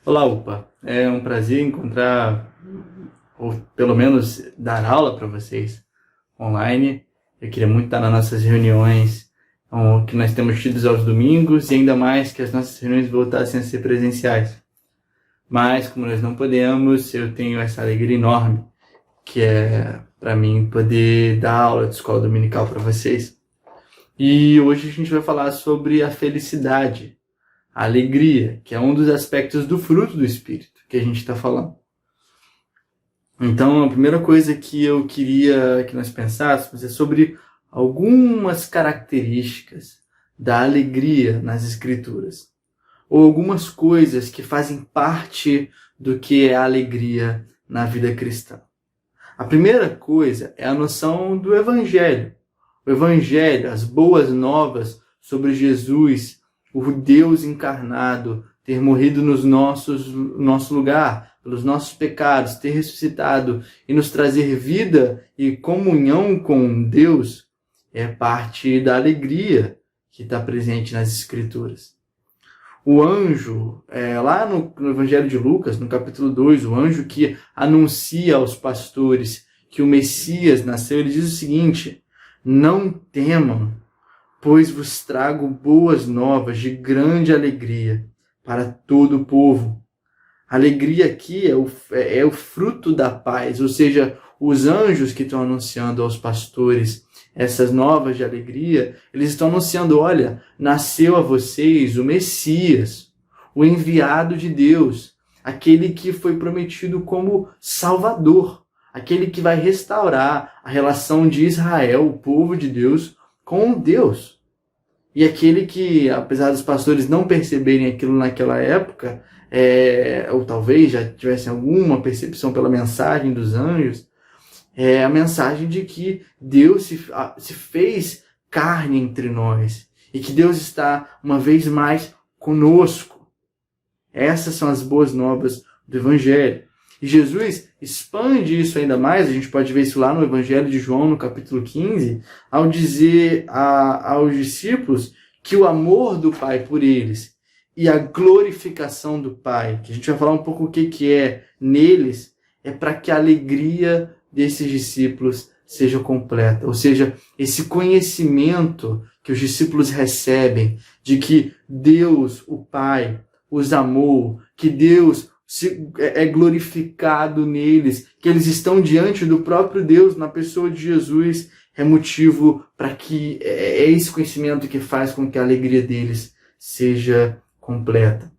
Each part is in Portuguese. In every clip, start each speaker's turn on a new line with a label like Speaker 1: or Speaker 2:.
Speaker 1: Olá, UPA. É um prazer encontrar, ou pelo menos dar aula para vocês online. Eu queria muito estar nas nossas reuniões que nós temos tido aos domingos e ainda mais que as nossas reuniões voltassem a ser presenciais. Mas, como nós não podemos, eu tenho essa alegria enorme que é para mim poder dar aula de escola dominical para vocês. E hoje a gente vai falar sobre a felicidade, a alegria, que é um dos aspectos do fruto do Espírito que a gente está falando. Então, a primeira coisa que eu queria que nós pensássemos é sobre algumas características da alegria nas Escrituras, ou algumas coisas que fazem parte do que é a alegria na vida cristã. A primeira coisa é a noção do Evangelho. O Evangelho, as boas novas sobre Jesus, o Deus encarnado, ter morrido no nosso lugar, pelos nossos pecados, ter ressuscitado e nos trazer vida e comunhão com Deus, é parte da alegria que está presente nas Escrituras. O anjo, lá no Evangelho de Lucas, no capítulo 2, o anjo que anuncia aos pastores que o Messias nasceu, ele diz o seguinte: não temam, pois vos trago boas novas de grande alegria para todo o povo. A alegria aqui é o fruto da paz, ou seja, os anjos que estão anunciando aos pastores essas novas de alegria, eles estão anunciando, olha, nasceu a vocês o Messias, o enviado de Deus, aquele que foi prometido como Salvador, aquele que vai restaurar a relação de Israel, o povo de Deus, com Deus. E aquele que, apesar dos pastores não perceberem aquilo naquela época, ou talvez já tivessem alguma percepção pela mensagem dos anjos, é a mensagem de que Deus se fez carne entre nós e que Deus está uma vez mais conosco. Essas são as boas novas do Evangelho. E Jesus expande isso ainda mais, a gente pode ver isso lá no Evangelho de João, no capítulo 15, ao dizer aos discípulos que o amor do Pai por eles e a glorificação do Pai, que a gente vai falar um pouco o que é neles, é para que a alegria desses discípulos seja completa. Ou seja, esse conhecimento que os discípulos recebem de que Deus, o Pai, os amou, que Deus é glorificado neles, que eles estão diante do próprio Deus na pessoa de Jesus, é motivo para que é esse conhecimento que faz com que a alegria deles seja completa.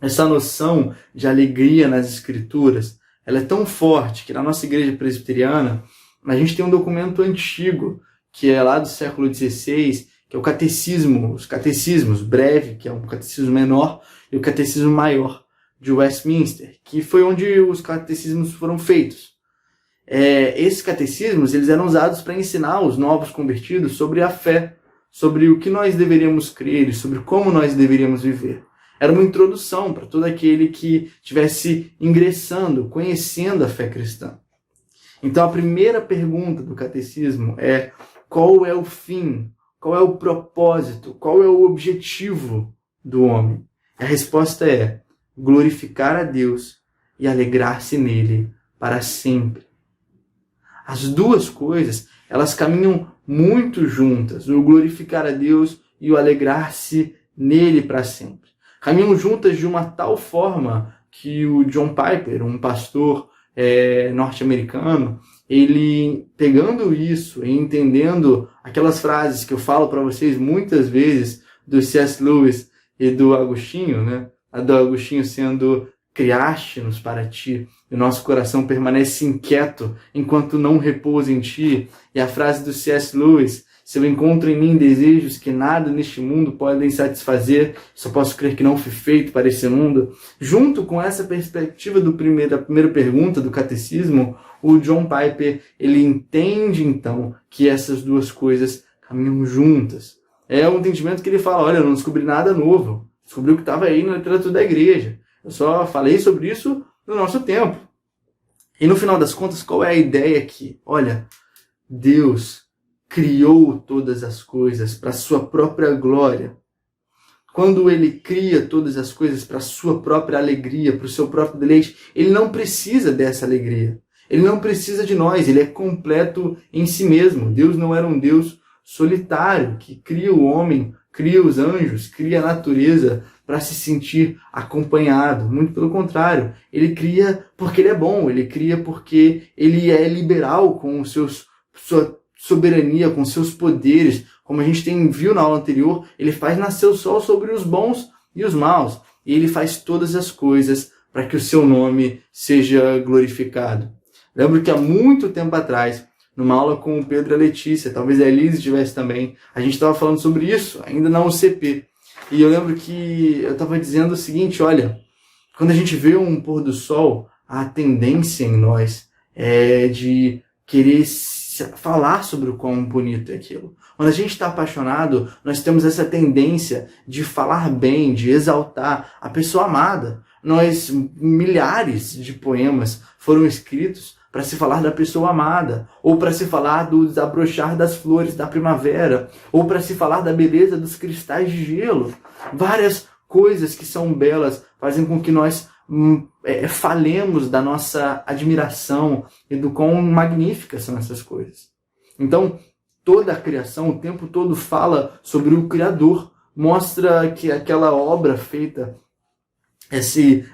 Speaker 1: Essa noção de alegria nas Escrituras, ela é tão forte que na nossa igreja presbiteriana, a gente tem um documento antigo, que é lá do século XVI, que é o catecismo, os catecismos, breve, que é um catecismo menor, e o catecismo maior de Westminster, que foi onde os catecismos foram feitos. Esses catecismos eles eram usados para ensinar os novos convertidos sobre a fé, sobre o que nós deveríamos crer e sobre como nós deveríamos viver. Era uma introdução para todo aquele que estivesse ingressando, conhecendo a fé cristã. Então a primeira pergunta do catecismo é: qual é o fim? Qual é o propósito? Qual é o objetivo do homem? A resposta é glorificar a Deus e alegrar-se nele para sempre. As duas coisas, elas caminham muito juntas, o glorificar a Deus e o alegrar-se nele para sempre. Caminham juntas de uma tal forma que o John Piper, um pastor norte-americano, ele pegando isso e entendendo aquelas frases que eu falo para vocês muitas vezes do C.S. Lewis e do Agostinho, né? A do Agostinho sendo: criaste-nos para ti, e o nosso coração permanece inquieto enquanto não repousa em ti. E a frase do C.S. Lewis: se eu encontro em mim desejos que nada neste mundo podem satisfazer, só posso crer que não fui feito para esse mundo. Junto com essa perspectiva da primeira pergunta do catecismo, o John Piper ele entende então que essas duas coisas caminham juntas. É um entendimento que ele fala: olha, eu não descobri nada novo, descobri o que estava aí na literatura da igreja. Eu só falei sobre isso no nosso tempo. E no final das contas, qual é a ideia aqui? Olha, Deus criou todas as coisas para a sua própria glória. quando ele cria todas as coisas para a sua própria alegria, para o seu próprio deleite, ele não precisa dessa alegria. Ele não precisa de nós, ele é completo em si mesmo. Deus não era um Deus solitário que cria o homem, cria os anjos, cria a natureza para se sentir acompanhado. Muito pelo contrário, ele cria porque ele é bom, ele cria porque ele é liberal com sua soberania, com seus poderes. Como a gente viu na aula anterior, ele faz nascer o sol sobre os bons e os maus. E ele faz todas as coisas para que o seu nome seja glorificado. Lembro que há muito tempo atrás, numa aula com o Pedro e a Letícia, talvez a Elise estivesse também, a gente estava falando sobre isso, ainda na UCP. E eu lembro que eu estava dizendo o seguinte, olha, quando a gente vê um pôr do sol, a tendência em nós é de querer falar sobre o quão bonito é aquilo. Quando a gente está apaixonado, nós temos essa tendência de falar bem, de exaltar a pessoa amada. Milhares de poemas foram escritos para se falar da pessoa amada, ou para se falar do desabrochar das flores da primavera, ou para se falar da beleza dos cristais de gelo. Várias coisas que são belas fazem com que nós falemos da nossa admiração e do quão magníficas são essas coisas. Então, toda a criação o tempo todo fala sobre o Criador, mostra que aquela obra feita, esses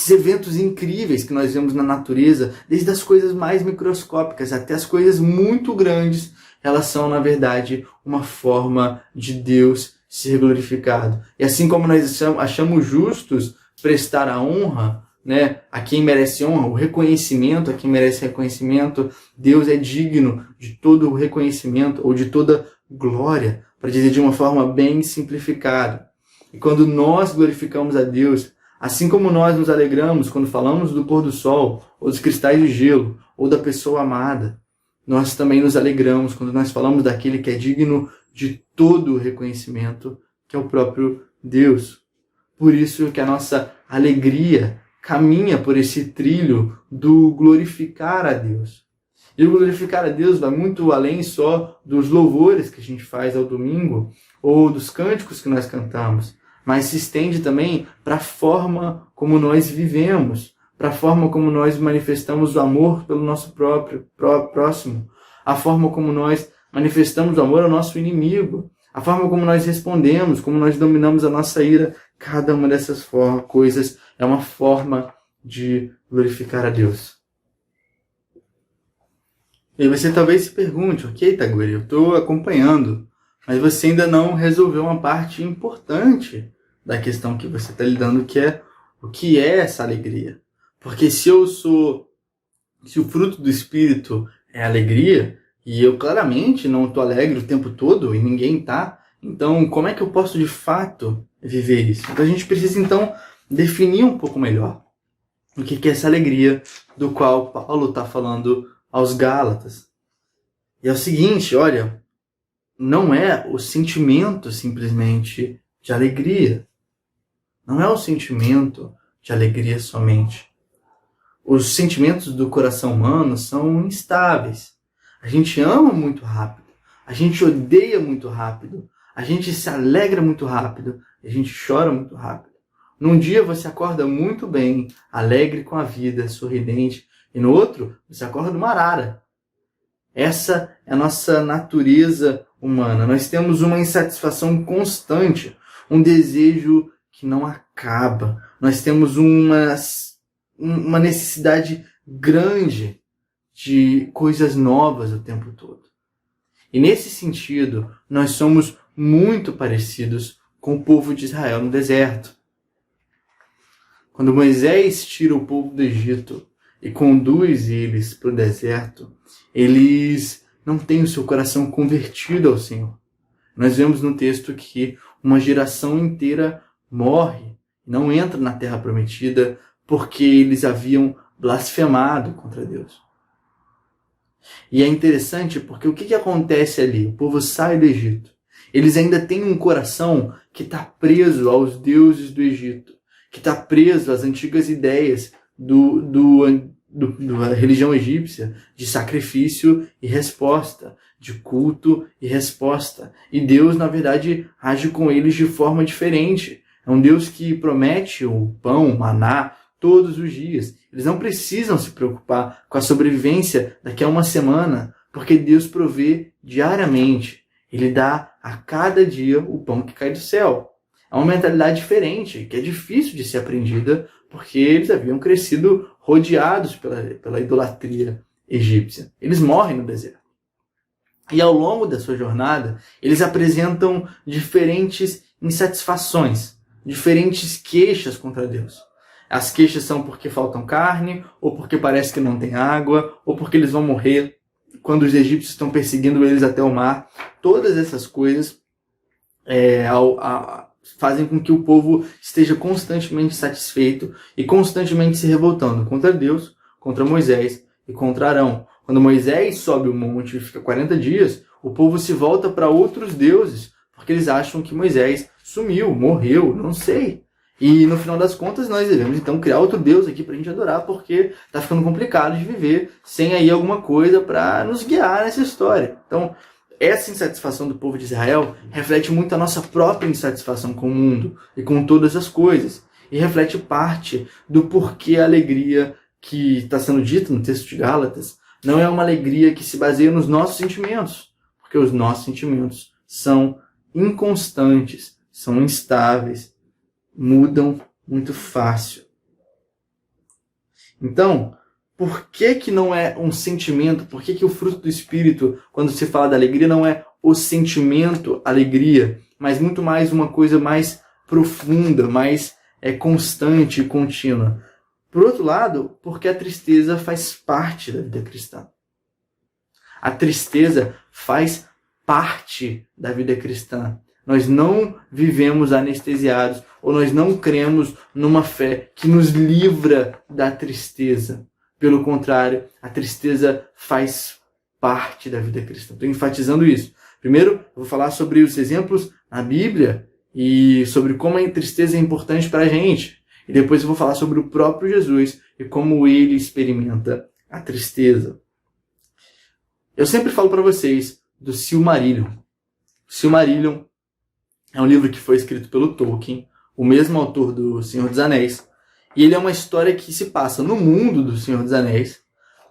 Speaker 1: eventos incríveis que nós vemos na natureza, desde as coisas mais microscópicas até as coisas muito grandes, elas são, na verdade, uma forma de Deus ser glorificado. E assim como nós achamos justos prestar a honra, né, a quem merece honra, o reconhecimento a quem merece reconhecimento, Deus é digno de todo o reconhecimento ou de toda glória, para dizer de uma forma bem simplificada. E quando nós glorificamos a Deus, assim como nós nos alegramos quando falamos do pôr do sol, ou dos cristais de gelo, ou da pessoa amada, nós também nos alegramos quando nós falamos daquele que é digno de todo o reconhecimento, que é o próprio Deus. Por isso que a nossa alegria caminha por esse trilho do glorificar a Deus. E o glorificar a Deus vai muito além só dos louvores que a gente faz ao domingo, ou dos cânticos que nós cantamos, mas se estende também para a forma como nós vivemos, para a forma como nós manifestamos o amor pelo nosso próximo, a forma como nós manifestamos o amor ao nosso inimigo, a forma como nós respondemos, como nós dominamos a nossa ira. Cada uma dessas coisas é uma forma de glorificar a Deus. E você talvez se pergunte, ok, Taguri, eu estou acompanhando, mas você ainda não resolveu uma parte importante da questão que você está lidando, que é o que é essa alegria. Porque se o fruto do Espírito é alegria, e eu claramente não estou alegre o tempo todo, e ninguém está, então como é que eu posso de fato viver isso? Então a gente precisa então definir um pouco melhor o que é essa alegria do qual Paulo está falando aos Gálatas. E é o seguinte, olha, não é o sentimento simplesmente de alegria. Não é o sentimento de alegria somente. Os sentimentos do coração humano são instáveis. A gente ama muito rápido. A gente odeia muito rápido. A gente se alegra muito rápido. A gente chora muito rápido. Num dia você acorda muito bem, alegre com a vida, sorridente. E no outro, você acorda uma arara. Essa é a nossa natureza humana. Nós temos uma insatisfação constante, um desejo que não acaba. Nós temos uma necessidade grande de coisas novas o tempo todo. E nesse sentido, nós somos muito parecidos com o povo de Israel no deserto. Quando Moisés tira o povo do Egito e conduz eles para o deserto, eles não têm o seu coração convertido ao Senhor. Nós vemos no texto que uma geração inteira morre, não entra na terra prometida, porque eles haviam blasfemado contra Deus. E é interessante porque o que acontece ali? O povo sai do Egito. Eles ainda têm um coração que está preso aos deuses do Egito, que está preso às antigas ideias da religião egípcia de sacrifício e resposta, de culto e resposta. E Deus, na verdade, age com eles de forma diferente. É um Deus que promete o pão, o maná, todos os dias. Eles não precisam se preocupar com a sobrevivência daqui a uma semana, porque Deus provê diariamente. Ele dá a cada dia o pão que cai do céu. É uma mentalidade diferente, que é difícil de ser aprendida, porque eles haviam crescido rodeados pela idolatria egípcia. Eles morrem no deserto. E ao longo da sua jornada, eles apresentam diferentes insatisfações, diferentes queixas contra Deus. As queixas são porque faltam carne, ou porque parece que não tem água, ou porque eles vão morrer quando os egípcios estão perseguindo eles até o mar. Todas essas coisas fazem com que o povo esteja constantemente insatisfeito e constantemente se revoltando contra Deus, contra Moisés e contra Arão. Quando Moisés sobe o monte e fica 40 dias, o povo se volta para outros deuses, porque eles acham que Moisés sumiu, morreu, não sei. E no final das contas nós devemos então criar outro Deus aqui para a gente adorar, porque está ficando complicado de viver sem aí alguma coisa para nos guiar nessa história. Então, essa insatisfação do povo de Israel reflete muito a nossa própria insatisfação com o mundo e com todas as coisas. E reflete parte do porquê a alegria que está sendo dita no texto de Gálatas não é uma alegria que se baseia nos nossos sentimentos, porque os nossos sentimentos são inconstantes, são instáveis, mudam muito fácil. Então, por que não é um sentimento? Por que o fruto do Espírito, quando se fala da alegria, não é o sentimento alegria, mas muito mais uma coisa mais profunda, mais constante e contínua? Por outro lado, porque a tristeza faz parte da vida cristã. A tristeza faz parte da vida cristã. Nós não vivemos anestesiados, ou nós não cremos numa fé que nos livra da tristeza. Pelo contrário, a tristeza faz parte da vida cristã. Estou enfatizando isso. Primeiro, eu vou falar sobre os exemplos na Bíblia e sobre como a tristeza é importante para a gente. E depois eu vou falar sobre o próprio Jesus e como ele experimenta a tristeza. Eu sempre falo para vocês do Silmarillion. O Silmarillion é um livro que foi escrito pelo Tolkien, o mesmo autor do Senhor dos Anéis. E ele é uma história que se passa no mundo do Senhor dos Anéis,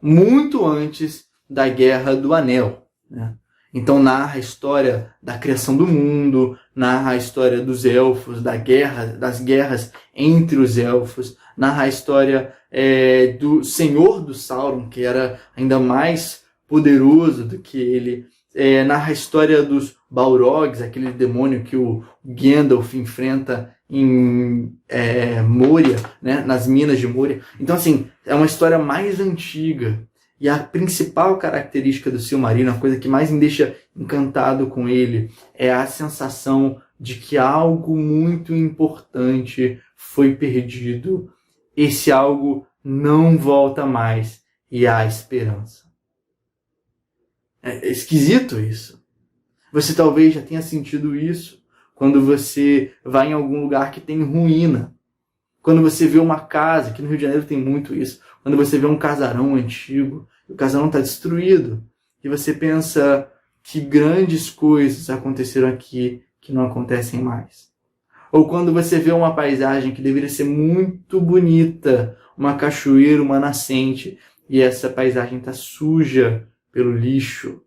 Speaker 1: muito antes da Guerra do Anel, né? Então narra a história da criação do mundo, narra a história dos elfos, das guerras entre os elfos, narra a história do Senhor do Sauron, que era ainda mais poderoso do que ele, narra a história dos Balrogs, aquele demônio que o Gandalf enfrenta em Moria, né, nas minas de Moria. Então, assim, é uma história mais antiga. E a principal característica do Silmarillion, a coisa que mais me deixa encantado com ele, é a sensação de que algo muito importante foi perdido. Esse algo não volta mais e há esperança. É esquisito isso. Você talvez já tenha sentido isso quando você vai em algum lugar que tem ruína. Quando você vê uma casa, aqui no Rio de Janeiro tem muito isso, quando você vê um casarão antigo, o casarão está destruído, e você pensa que grandes coisas aconteceram aqui que não acontecem mais. Ou quando você vê uma paisagem que deveria ser muito bonita, uma cachoeira, uma nascente, e essa paisagem está suja pelo lixo,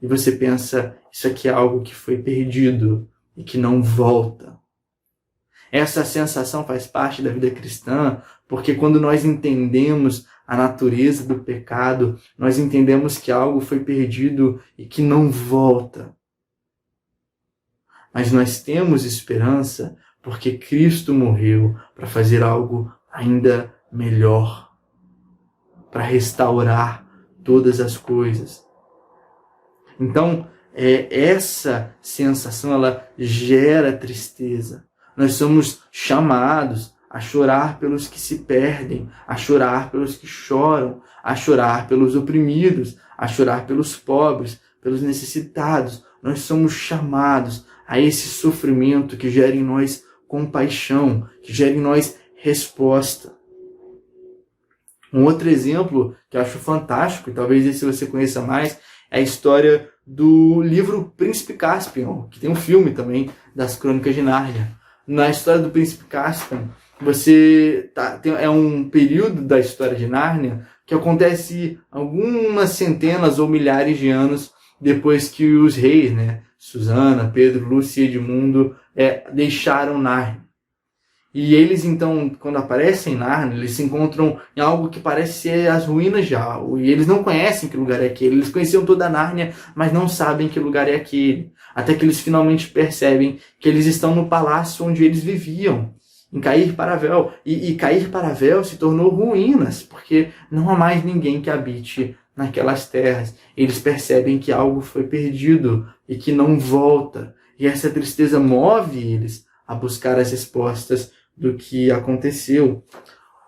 Speaker 1: e você pensa, isso aqui é algo que foi perdido e que não volta. Essa sensação faz parte da vida cristã, porque quando nós entendemos a natureza do pecado, nós entendemos que algo foi perdido e que não volta. Mas nós temos esperança porque Cristo morreu para fazer algo ainda melhor, para restaurar todas as coisas. Então, essa sensação, ela gera tristeza. Nós somos chamados a chorar pelos que se perdem, a chorar pelos que choram, a chorar pelos oprimidos, a chorar pelos pobres, pelos necessitados. Nós somos chamados a esse sofrimento que gera em nós compaixão, que gera em nós resposta. Um outro exemplo que eu acho fantástico, e talvez esse você conheça mais, é a história do livro Príncipe Caspian, que tem um filme também das Crônicas de Nárnia. Na história do Príncipe Caspian, é um período da história de Nárnia que acontece algumas centenas ou milhares de anos depois que os reis, né, Susana, Pedro, Lúcia e Edmundo, deixaram Nárnia. E eles, então, quando aparecem em Nárnia, eles se encontram em algo que parece ser as ruínas de algo. E eles não conhecem que lugar é aquele. Eles conheciam toda a Nárnia, mas não sabem que lugar é aquele. Até que eles finalmente percebem que eles estão no palácio onde eles viviam, em Cair Paravel. E Cair Paravel se tornou ruínas, porque não há mais ninguém que habite naquelas terras. Eles percebem que algo foi perdido e que não volta. E essa tristeza move eles a buscar as respostas do que aconteceu.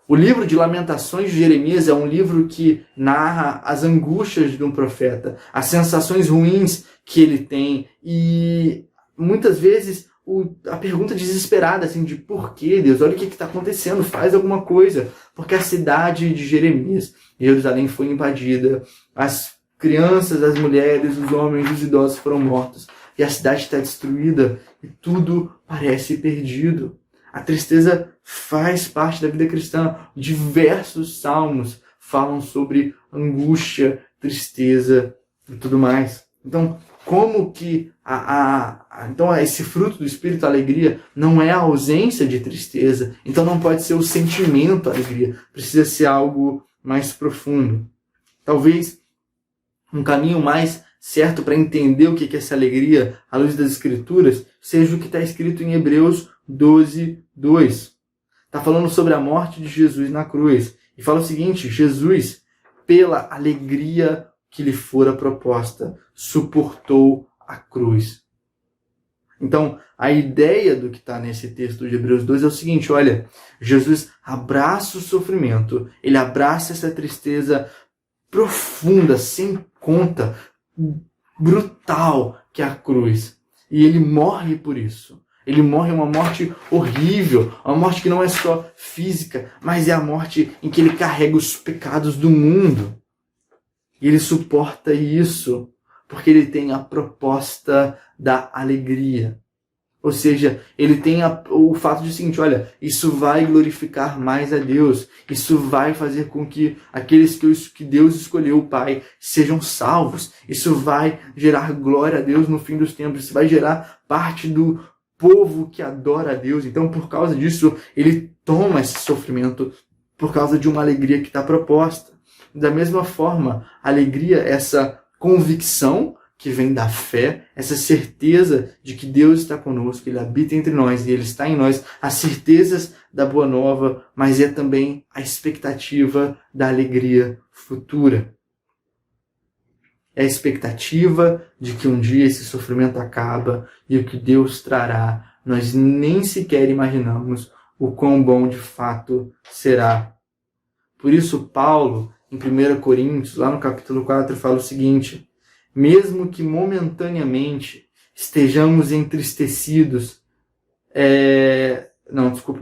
Speaker 1: O livro de Lamentações de Jeremias é um livro que narra as angústias de um profeta, as sensações ruins que ele tem e muitas vezes a pergunta desesperada assim, de por que, Deus? Olha o que está acontecendo, faz alguma coisa. Porque a cidade de Jeremias, Jerusalém, foi invadida, as crianças, as mulheres, os homens, os idosos foram mortos e a cidade está destruída e tudo parece perdido. A tristeza faz parte da vida cristã. Diversos salmos falam sobre angústia, tristeza e tudo mais. Então, como que então esse fruto do Espírito, a alegria, não é a ausência de tristeza. Então não pode ser o sentimento, a alegria. Precisa ser algo mais profundo. Talvez um caminho mais certo para entender o que é essa alegria à luz das Escrituras seja o que está escrito em Hebreus 12, 2. Está falando sobre a morte de Jesus na cruz. E fala o seguinte: Jesus, pela alegria que lhe fora proposta, suportou a cruz. Então, a ideia do que está nesse texto de Hebreus 2 é o seguinte: olha, Jesus abraça o sofrimento, ele abraça essa tristeza profunda, sem conta, brutal, que é a cruz. E ele morre por isso. Ele morre uma morte horrível, uma morte que não é só física, mas é a morte em que ele carrega os pecados do mundo. E ele suporta isso, porque ele tem a proposta da alegria. Ou seja, ele tem o fato de seguinte: olha, isso vai glorificar mais a Deus. Isso vai fazer com que aqueles que Deus escolheu, o Pai, sejam salvos. Isso vai gerar glória a Deus no fim dos tempos. Isso vai gerar parte do povo que adora a Deus. Então, por causa disso, ele toma esse sofrimento por causa de uma alegria que está proposta. Da mesma forma, a alegria, essa convicção que vem da fé, essa certeza de que Deus está conosco, Ele habita entre nós e Ele está em nós, as certezas da boa nova, mas é também a expectativa da alegria futura. É a expectativa de que um dia esse sofrimento acaba e o que Deus trará, nós nem sequer imaginamos o quão bom de fato será. Por isso, Paulo, em 1 Coríntios, lá no capítulo 4, fala o seguinte: mesmo que momentaneamente estejamos entristecidos,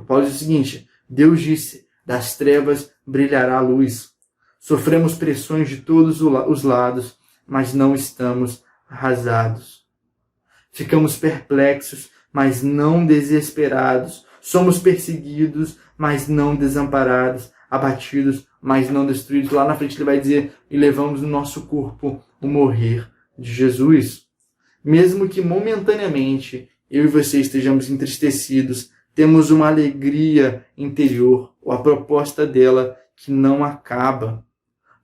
Speaker 1: Paulo diz o seguinte: Deus disse, das trevas brilhará a luz. Sofremos pressões de todos os lados, mas não estamos arrasados. Ficamos perplexos, mas não desesperados. Somos perseguidos, mas não desamparados. Abatidos, mas não destruídos. Lá na frente ele vai dizer: e levamos no nosso corpo o morrer de Jesus. Mesmo que momentaneamente eu e você estejamos entristecidos, temos uma alegria interior, ou a proposta dela, que não acaba.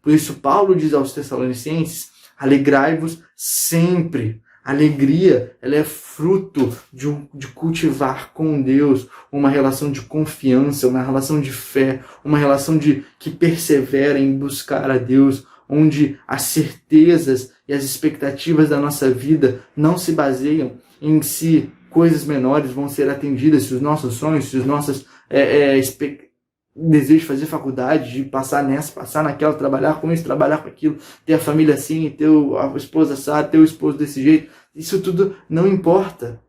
Speaker 1: Por isso Paulo diz aos Tessalonicenses: alegrai-vos sempre. A alegria, ela é fruto de cultivar com Deus uma relação de confiança, uma relação de fé, uma relação que persevera em buscar a Deus, onde as certezas e as expectativas da nossa vida não se baseiam em se coisas menores vão ser atendidas, se os nossos sonhos, se os nossos desejo de fazer faculdade, de passar nessa, passar naquela, trabalhar com isso, trabalhar com aquilo, ter a família assim, ter a esposa assada, ter o esposo desse jeito. Isso tudo não importa.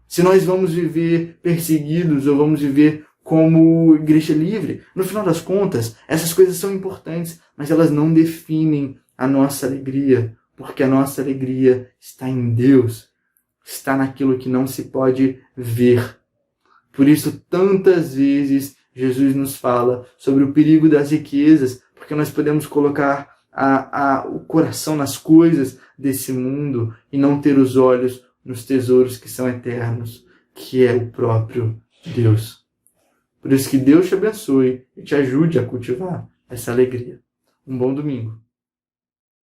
Speaker 1: Se nós vamos viver perseguidos ou vamos viver como igreja livre. No final das contas, essas coisas são importantes, mas elas não definem a nossa alegria, porque a nossa alegria está em Deus, está naquilo que não se pode ver. Por isso, tantas vezes, Jesus nos fala sobre o perigo das riquezas, porque nós podemos colocar o coração nas coisas desse mundo e não ter os olhos nos tesouros que são eternos, que é o próprio Deus. Por isso que Deus te abençoe e te ajude a cultivar essa alegria. Um bom domingo.